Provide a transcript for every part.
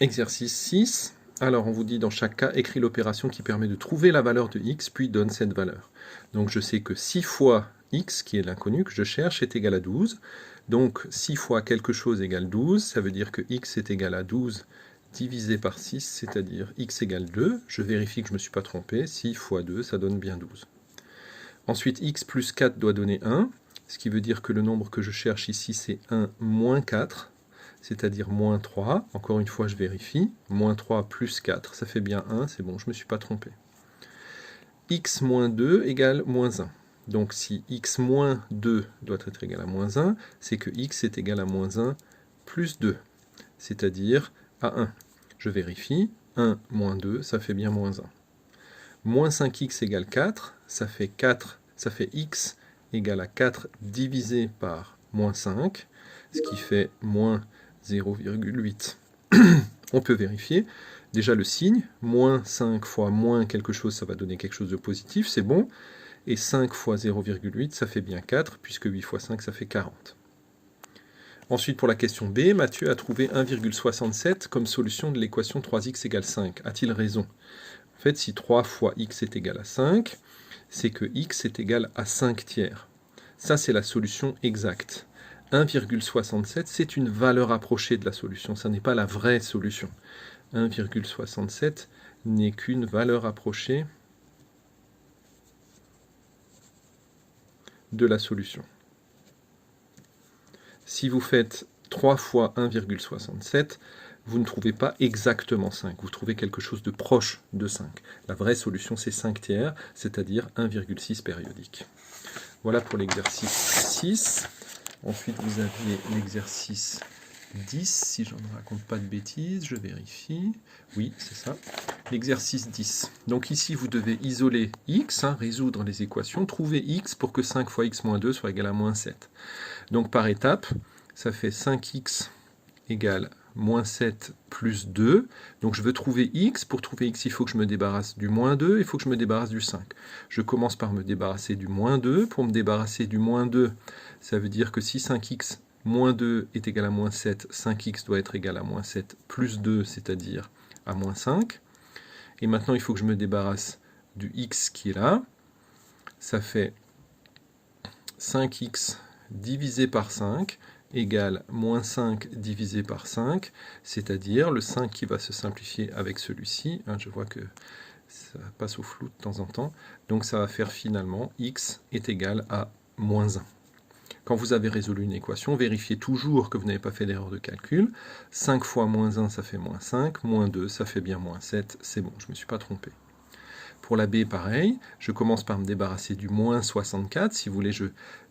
Exercice 6. Alors, on vous dit dans chaque cas, écris l'opération qui permet de trouver la valeur de x, puis donne cette valeur. Donc, je sais que 6 fois x, qui est l'inconnu que je cherche, est égal à 12. Donc, 6 fois quelque chose égale 12. Ça veut dire que x est égal à 12 divisé par 6, c'est-à-dire x égale 2. Je vérifie que je ne me suis pas trompé. 6 fois 2, ça donne bien 12. Ensuite, x plus 4 doit donner 1, ce qui veut dire que le nombre que je cherche ici, c'est 1 moins 4. C'est-à-dire moins 3, encore une fois je vérifie, moins 3 plus 4, ça fait bien 1, c'est bon, je ne me suis pas trompé. X moins 2 égale moins 1. Donc si x moins 2 doit être égal à moins 1, c'est que x est égal à moins 1 plus 2, c'est-à-dire à 1. Je vérifie, 1 moins 2, ça fait bien moins 1. Moins 5x égale 4, ça fait x égale à 4 divisé par moins 5, ce qui fait moins 0,8. On peut vérifier. Déjà le signe, moins 5 fois moins quelque chose, ça va donner quelque chose de positif, c'est bon. Et 5 fois 0,8, ça fait bien 4, puisque 8 fois 5, ça fait 40. Ensuite, pour la question B, Mathieu a trouvé 1,67 comme solution de l'équation 3x égale 5. A-t-il raison? En fait, si 3 fois x est égal à 5, c'est que x est égal à 5 tiers. Ça, c'est la solution exacte. 1,67, c'est une valeur approchée de la solution, ça n'est pas la vraie solution. 1,67 n'est qu'une valeur approchée de la solution. Si vous faites 3 fois 1,67, vous ne trouvez pas exactement 5, vous trouvez quelque chose de proche de 5. La vraie solution, c'est 5 tiers, c'est-à-dire 1,6 périodique. Voilà pour l'exercice 6. Ensuite, vous aviez l'exercice 10, si je ne raconte pas de bêtises, je vérifie. Oui, c'est ça. L'exercice 10. Donc ici, vous devez isoler x, résoudre les équations, trouver x pour que 5 fois x moins 2 soit égal à moins 7. Donc par étape, ça fait 5x égale moins 7 plus 2. Donc je veux trouver x. Pour trouver x, il faut que je me débarrasse du moins 2, il faut que je me débarrasse du 5. Je commence par me débarrasser du moins 2. Pour me débarrasser du moins 2, ça veut dire que si 5x moins 2 est égal à moins 7, 5x doit être égal à moins 7 plus 2, c'est-à-dire à moins 5. Et maintenant, il faut que je me débarrasse du x qui est là. Ça fait 5x divisé par 5 égale moins 5 divisé par 5, c'est-à-dire le 5 qui va se simplifier avec celui-ci. Je vois que ça passe au flou de temps en temps. Donc ça va faire finalement x est égal à moins 1. Quand vous avez résolu une équation, vérifiez toujours que vous n'avez pas fait d'erreur de calcul. 5 fois moins 1, ça fait moins 5. Moins 2, ça fait bien moins 7. C'est bon, je ne me suis pas trompé. Pour la B, pareil, je commence par me débarrasser du moins 64. Si vous voulez,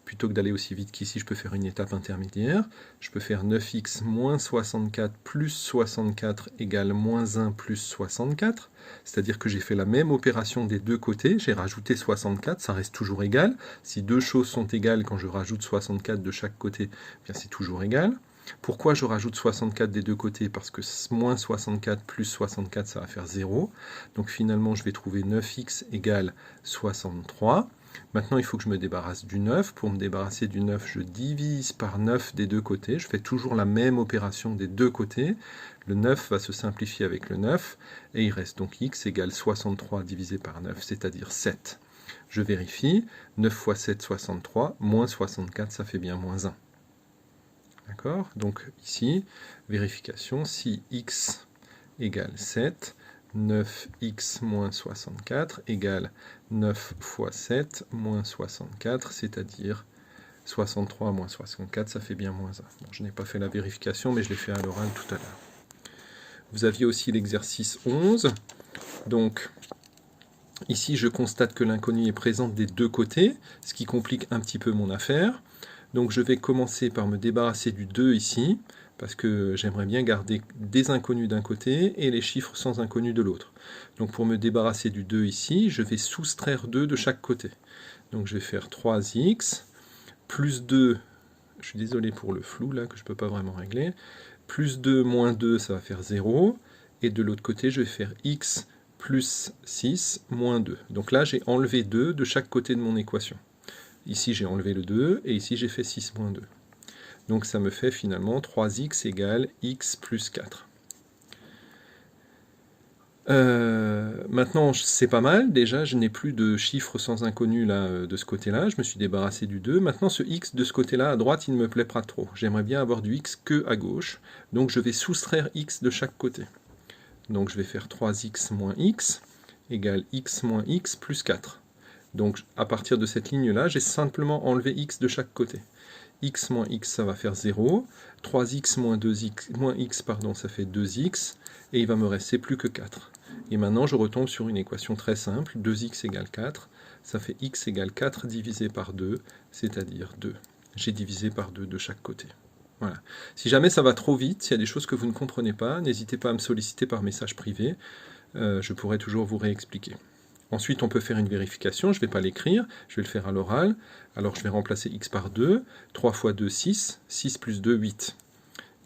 plutôt que d'aller aussi vite qu'ici, je peux faire une étape intermédiaire. Je peux faire 9x moins 64 plus 64 égale moins 1 plus 64. C'est-à-dire que j'ai fait la même opération des deux côtés. J'ai rajouté 64, ça reste toujours égal. Si deux choses sont égales, quand je rajoute 64 de chaque côté, bien c'est toujours égal. Pourquoi je rajoute 64 des deux côtés? Parce que moins 64 plus 64, ça va faire 0. Donc finalement, je vais trouver 9x égale 63. Maintenant, il faut que je me débarrasse du 9. Pour me débarrasser du 9, je divise par 9 des deux côtés. Je fais toujours la même opération des deux côtés. Le 9 va se simplifier avec le 9. Et il reste donc x égale 63 divisé par 9, c'est-à-dire 7. Je vérifie. 9 fois 7, 63. Moins 64, ça fait bien moins 1. D'accord? Donc ici, vérification, si x égale 7, 9x moins 64 égale 9 fois 7 moins 64, c'est-à-dire 63 moins 64, ça fait bien moins 1. Bon, je n'ai pas fait la vérification, mais je l'ai fait à l'oral tout à l'heure. Vous aviez aussi l'exercice 11. Donc, ici, je constate que l'inconnu est présent des deux côtés, ce qui complique un petit peu mon affaire. Donc je vais commencer par me débarrasser du 2 ici, parce que j'aimerais bien garder des inconnus d'un côté et les chiffres sans inconnus de l'autre. Donc pour me débarrasser du 2 ici, je vais soustraire 2 de chaque côté. Donc je vais faire 3x, plus 2, je suis désolé pour le flou là, que je ne peux pas vraiment régler, plus 2 moins 2, ça va faire 0, et de l'autre côté, je vais faire x plus 6 moins 2. Donc là, j'ai enlevé 2 de chaque côté de mon équation. Ici, j'ai enlevé le 2, et ici, j'ai fait 6 moins 2. Donc ça me fait finalement 3x égale x plus 4. Maintenant, c'est pas mal. Déjà, je n'ai plus de chiffres sans inconnu là, de ce côté-là. Je me suis débarrassé du 2. Maintenant, ce x de ce côté-là, à droite, il ne me plaît pas trop. J'aimerais bien avoir du x que à gauche. Donc, je vais soustraire x de chaque côté. Donc, je vais faire 3x moins x égale x moins x plus 4. Donc, à partir de cette ligne-là, j'ai simplement enlevé x de chaque côté. X moins x, ça va faire 0. 3x moins 2x, moins x, pardon, ça fait 2x. Et il va me rester plus que 4. Et maintenant, je retombe sur une équation très simple. 2x égale 4. Ça fait x égale 4 divisé par 2, c'est-à-dire 2. J'ai divisé par 2 de chaque côté. Voilà. Si jamais ça va trop vite, s'il y a des choses que vous ne comprenez pas, n'hésitez pas à me solliciter par message privé. Je pourrai toujours vous réexpliquer. Ensuite, on peut faire une vérification. Je ne vais pas l'écrire, je vais le faire à l'oral. Alors, je vais remplacer x par 2. 3 fois 2, 6. 6 plus 2, 8.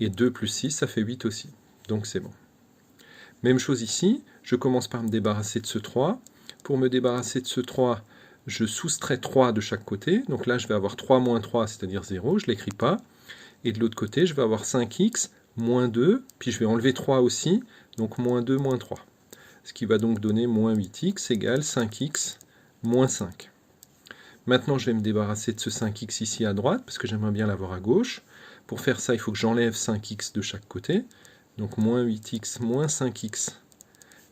Et 2 plus 6, ça fait 8 aussi. Donc, c'est bon. Même chose ici. Je commence par me débarrasser de ce 3. Pour me débarrasser de ce 3, je soustrais 3 de chaque côté. Donc là, je vais avoir 3 moins 3, c'est-à-dire 0. Je ne l'écris pas. Et de l'autre côté, je vais avoir 5x moins 2. Puis, je vais enlever 3 aussi. Donc, moins 2, moins 3. Ce qui va donc donner moins 8x égale 5x moins 5. Maintenant, je vais me débarrasser de ce 5x ici à droite, parce que j'aimerais bien l'avoir à gauche. Pour faire ça, il faut que j'enlève 5x de chaque côté. Donc moins 8x moins 5x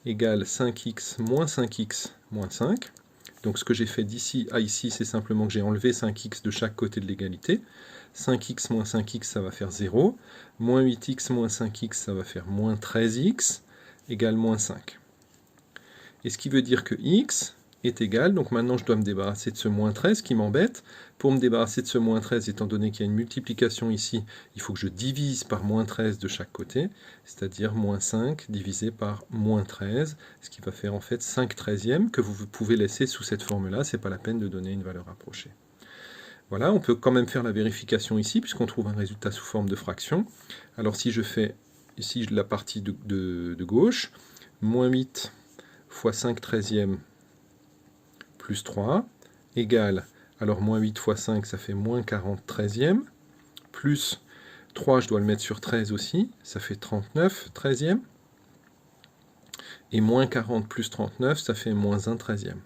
égale 5x moins 5x moins 5. Donc ce que j'ai fait d'ici à ici, c'est simplement que j'ai enlevé 5x de chaque côté de l'égalité. 5x moins 5x, ça va faire 0. Moins 8x moins 5x, ça va faire moins 13x égale moins 5. Et ce qui veut dire que x est égal, donc maintenant je dois me débarrasser de ce moins 13 qui m'embête. Pour me débarrasser de ce moins 13, étant donné qu'il y a une multiplication ici, il faut que je divise par moins 13 de chaque côté, c'est-à-dire moins 5 divisé par moins 13, ce qui va faire en fait 5 treizièmes que vous pouvez laisser sous cette forme-là, c'est pas la peine de donner une valeur approchée. Voilà, on peut quand même faire la vérification ici, puisqu'on trouve un résultat sous forme de fraction. Alors si je fais ici la partie de gauche, moins 8 fois 5 treizièmes plus 3 égale, alors moins 8 fois 5, ça fait moins 40 treizièmes, plus 3, je dois le mettre sur 13 aussi, ça fait 39 treizièmes, et moins 40 plus 39, ça fait moins 1 treizième.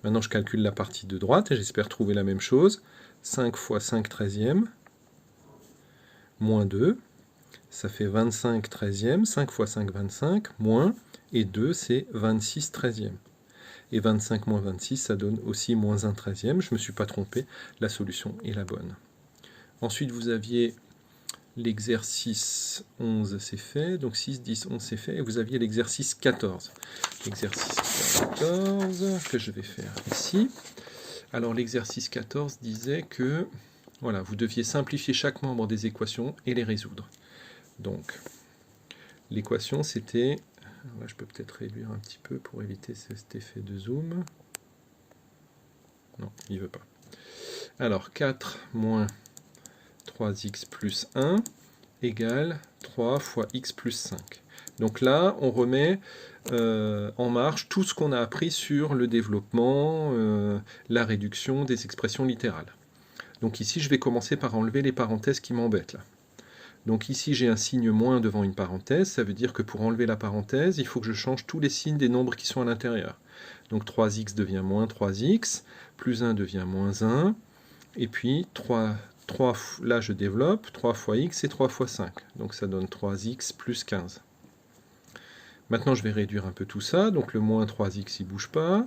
Maintenant, je calcule la partie de droite, et j'espère trouver la même chose. 5 fois 5 treizièmes, moins 2, ça fait 25 treizièmes, 5 fois 5, 25, moins, et 2, c'est 26 treizièmes. Et 25 moins 26, ça donne aussi moins 1 treizième. Je ne me suis pas trompé, la solution est la bonne. Ensuite, vous aviez l'exercice 11, c'est fait. Donc 6, 10, 11, c'est fait. Et vous aviez l'exercice 14. L'exercice 14 que je vais faire ici. Alors l'exercice 14 disait que voilà, vous deviez simplifier chaque membre des équations et les résoudre. Donc, l'équation, c'était... Là, je peux peut-être réduire un petit peu pour éviter cet effet de zoom. Non, il ne veut pas. Alors, 4 moins 3x plus 1 égale 3 fois x plus 5. Donc là, on remet en marche tout ce qu'on a appris sur le développement, la réduction des expressions littérales. Donc ici, je vais commencer par enlever les parenthèses qui m'embêtent là. Donc ici, j'ai un signe moins devant une parenthèse. Ça veut dire que pour enlever la parenthèse, il faut que je change tous les signes des nombres qui sont à l'intérieur. Donc 3x devient moins 3x, plus 1 devient moins 1, et puis 3, là je développe, 3 fois x et 3 fois 5. Donc ça donne 3x plus 15. Maintenant, je vais réduire un peu tout ça. Donc le moins 3x, il ne bouge pas.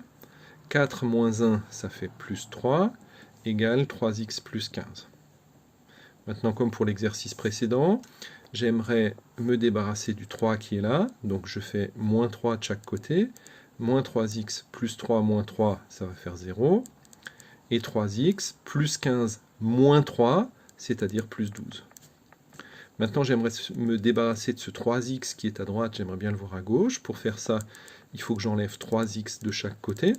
4 moins 1, ça fait plus 3, égale 3x plus 15. Maintenant, comme pour l'exercice précédent, j'aimerais me débarrasser du 3 qui est là. Donc je fais moins 3 de chaque côté. Moins 3x plus 3 moins 3, ça va faire 0. Et 3x plus 15 moins 3, c'est-à-dire plus 12. Maintenant, j'aimerais me débarrasser de ce 3x qui est à droite. J'aimerais bien le voir à gauche. Pour faire ça, il faut que j'enlève 3x de chaque côté.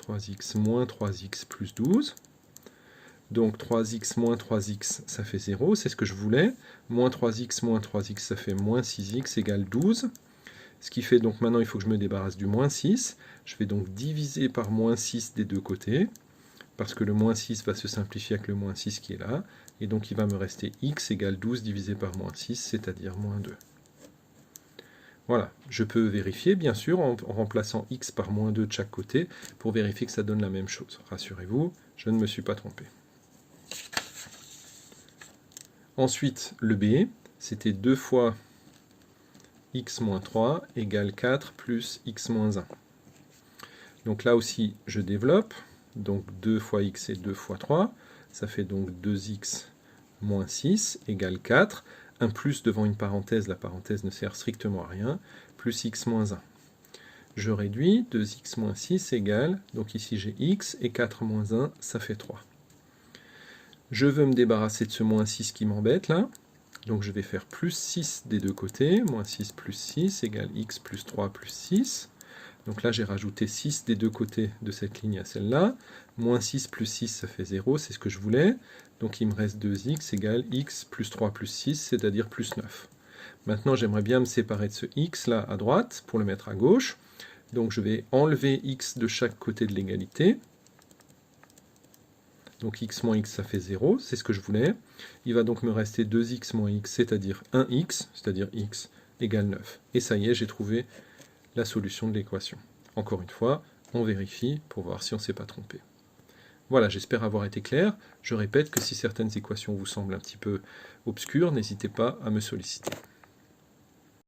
3x moins 3x plus 12. Donc 3x moins 3x, ça fait 0, c'est ce que je voulais. Moins 3x, ça fait moins 6x égale 12. Ce qui fait donc maintenant, il faut que je me débarrasse du moins 6. Je vais donc diviser par moins 6 des deux côtés, parce que le moins 6 va se simplifier avec le moins 6 qui est là. Et donc il va me rester x égale 12 divisé par moins 6, c'est-à-dire moins 2. Voilà, je peux vérifier bien sûr en remplaçant x par moins 2 de chaque côté pour vérifier que ça donne la même chose. Rassurez-vous, je ne me suis pas trompé. Ensuite, le b, c'était 2 fois x moins 3 égale 4 plus x moins 1. Donc là aussi, je développe. Donc 2 fois x et 2 fois 3. Ça fait donc 2x moins 6 égale 4. Un plus devant une parenthèse, la parenthèse ne sert strictement à rien, plus x moins 1. Je réduis, 2x moins 6 égale, donc ici j'ai x, et 4 moins 1, ça fait 3. Je veux me débarrasser de ce moins 6 qui m'embête là, donc je vais faire plus 6 des deux côtés, moins 6 plus 6 égale x plus 3 plus 6. Donc là j'ai rajouté 6 des deux côtés de cette ligne à celle-là, moins 6 plus 6 ça fait 0, c'est ce que je voulais, donc il me reste 2x égale x plus 3 plus 6, c'est-à-dire plus 9. Maintenant j'aimerais bien me séparer de ce x là à droite pour le mettre à gauche, donc je vais enlever x de chaque côté de l'égalité, donc x moins x ça fait 0, c'est ce que je voulais, il va donc me rester 2x moins x, c'est-à-dire 1x, c'est-à-dire x égale 9, et ça y est j'ai trouvé la solution de l'équation. Encore une fois, on vérifie pour voir si on ne s'est pas trompé. Voilà, j'espère avoir été clair. Je répète que si certaines équations vous semblent un petit peu obscures, n'hésitez pas à me solliciter.